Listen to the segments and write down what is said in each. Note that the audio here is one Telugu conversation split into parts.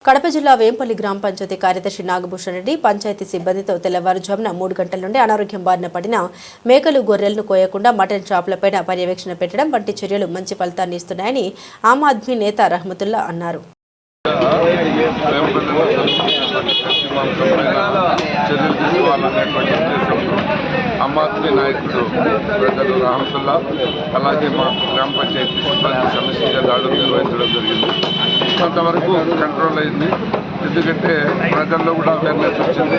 కడప జిల్లా వేంపల్లి గ్రామ పంచాయతీ కార్యదర్శి నాగభూషణ్ రెడ్డి పంచాయతీ సిబ్బందితో తెల్లవారుజామున 3 గంటల నుండి అనారోగ్యం బారిన పడిన మేకలు గొర్రెలను కోయకుండా మటన్ షాపులపై పర్యవేక్షణ పెట్టడం వంటి చర్యలు మంచి ఫలితాన్ని ఇస్తున్నాయని ఆమ్ ఆద్మీ నేత రహమతుల్లా అన్నారు. ఆమ్ ఆద్మీ నాయకుడు ప్రజలు రహమతుల్లా అలాగే మా గ్రామ పంచాయతీ సిబ్బంది సమస్యగా దాడులు నిర్వహించడం జరిగింది. కొంతవరకు కంట్రోల్ అయింది. ఎందుకంటే ప్రజల్లో కూడా అవేర్నెస్ వచ్చింది,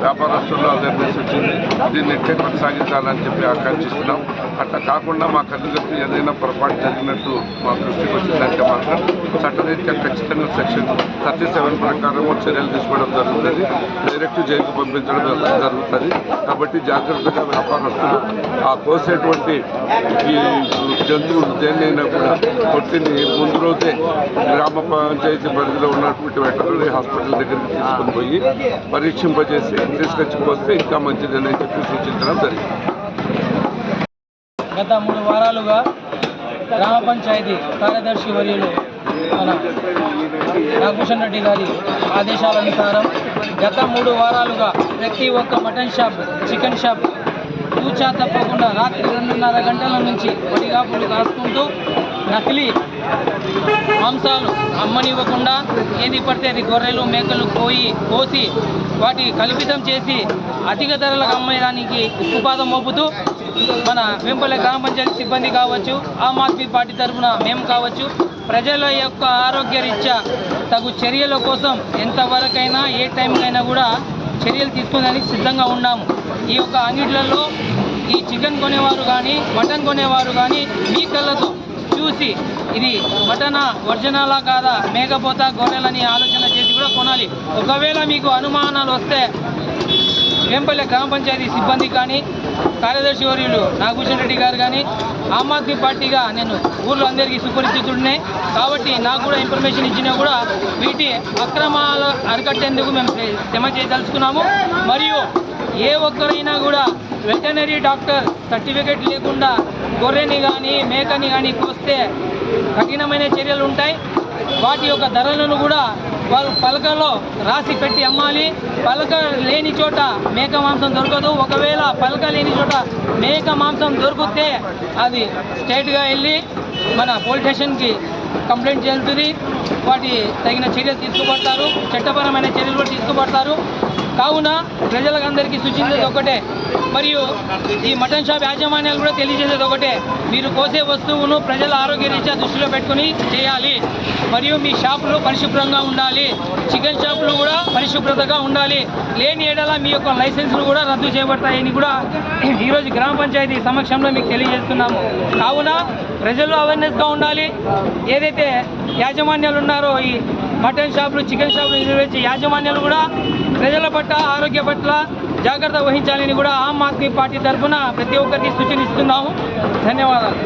వ్యాపారస్తుల్లో అవేర్నెస్ వచ్చింది. దీన్ని ఎట్టే కొనసాగించాలని చెప్పి ఆకాంక్షిస్తున్నాం. అట్లా కాకుండా మా కన్నుగప్పి ఏదైనా పొరపాటు జరిగినట్టు మా దృష్టికి వచ్చిందంటే మాత్రం చట్టరీత్యా ఖచ్చితంగా సెక్షన్ 37 ప్రకారం చర్యలు తీసుకోవడం జరుగుతుంది. డైరెక్ట్ జైలుకు పంపించడం జరుగుతుంది. కాబట్టి జాగ్రత్తగా వ్యాపారస్తులు ఆ కోసేటువంటి ఈ జంతువులు దేన్నైనా కూడా కొట్టిని ముందు రోజే గ్రామ పంచాయతీ పరిధిలో ఉన్నటువంటి వెటర్నరీ హాస్పిటల్ దగ్గరికి తీసుకొని పోయి పరీక్షింపజేసి తీసుకొచ్చిపోతే ఇంకా మంచిదని చెప్పి సూచించడం జరిగింది. గత 3 వారాలుగా గ్రామ పంచాయతీ కార్యదర్శి వర్యులు మన నాగభూషణ్ రెడ్డి గారి ఆదేశాలనుసారం గత 3 వారాలుగా ప్రతి ఒక్క మటన్ షాప్, చికెన్ షాప్ తూచా తప్పకుండా రాత్రి 2:30 గంటల నుంచి వడిగాపులు కాసుకుంటూ నకిలీ మాంసాలు అమ్మనివ్వకుండా ఏది పడితే అది గొర్రెలు మేకలు కోసి వాటి కలుషితం చేసి అధిక ధరలకు అమ్మేదానికి ఉపాధం మోపుతూ మన వేంపల్లి గ్రామ పంచాయతీ సిబ్బంది కావచ్చు, ఆమ్ ఆద్మీ పార్టీ తరఫున మేము కావచ్చు, ప్రజల యొక్క ఆరోగ్య రీత్యా తగు చర్యల కోసం ఎంతవరకైనా ఏ టైంకైనా కూడా చర్యలు తీసుకోవడానికి సిద్ధంగా ఉన్నాము. ఈ యొక్క అంగిట్లలో ఈ చికెన్ కొనేవారు కానీ మటన్ కొనేవారు కానీ మీ కళ్ళతో చూసి ఇది మటనా ఒరిజినలా కాదా మేకపోతా గొర్రెలని ఆలోచన చేసి కూడా కొనాలి. ఒకవేళ మీకు అనుమానాలు వస్తే వేంపల్లి గ్రామ పంచాయతీ సిబ్బంది కానీ కార్యదర్శి వర్యులు నాగభూషణ్ రెడ్డి గారు కానీ ఆమ్ ఆద్మీ పార్టీగా నేను ఊర్లో అందరికీ సుపరిచితుడినే కాబట్టి నాకు కూడా ఇన్ఫర్మేషన్ ఇచ్చినా కూడా వీటి అక్రమాలు అరికట్టేందుకు మేము శ్రమ చేయదలుచుకున్నాము. మరియు ఏ ఒక్కరైనా కూడా వెటర్నరీ డాక్టర్ సర్టిఫికేట్ లేకుండా గొర్రెని కానీ మేకని కానీ కోస్తే కఠినమైన చర్యలు ఉంటాయి. వాటి యొక్క ధరలను కూడా వాళ్ళు పలకలో రాసి పెట్టి అమ్మాలి. పలక లేని చోట మేక మాంసం దొరకదు. ఒకవేళ పలక లేని చోట మేక మాంసం దొరికితే అది స్ట్రైట్గా వెళ్ళి మన పోలీస్ స్టేషన్కి కంప్లైంట్ చేస్తుంది. వాటి తగిన చర్యలు తీసుకుపడతారు, చట్టపరమైన చర్యలు కూడా తీసుకుపడతారు. కావున ప్రజలకు అందరికీ సూచించేది ఒకటే, మరియు ఈ మటన్ షాప్ యాజమాన్యాలు కూడా తెలియజేసేది ఒకటే, మీరు కోసే వస్తువును ప్రజల ఆరోగ్య రీత్యా దృష్టిలో పెట్టుకుని చేయాలి. మరియు మీ షాపులు పరిశుభ్రంగా ఉండాలి, చికెన్ షాపులు కూడా పరిశుభ్రతగా ఉండాలి. లేని ఏడల మీ యొక్క లైసెన్సులు కూడా రద్దు చేయబడతాయని కూడా ఈరోజు గ్రామ పంచాయతీ సమక్షంలో మీకు తెలియజేస్తున్నాము. కావున ప్రజల్లో అవేర్నెస్గా ఉండాలి. ఏదైతే యాజమాన్యాలు ఉన్నారో ఈ మటన్ షాపులు, చికెన్ షాపులు నిర్వహించే యాజమాన్యాలు కూడా ప్రజల పట్ల ఆరోగ్య పట్ల జాగ్రత్త వహించాలని కూడా ఆమ్ ఆద్మీ పార్టీ తరఫున ప్రతి ఒక్కరికి సూచన ఇస్తున్నాము. ధన్యవాదాలు.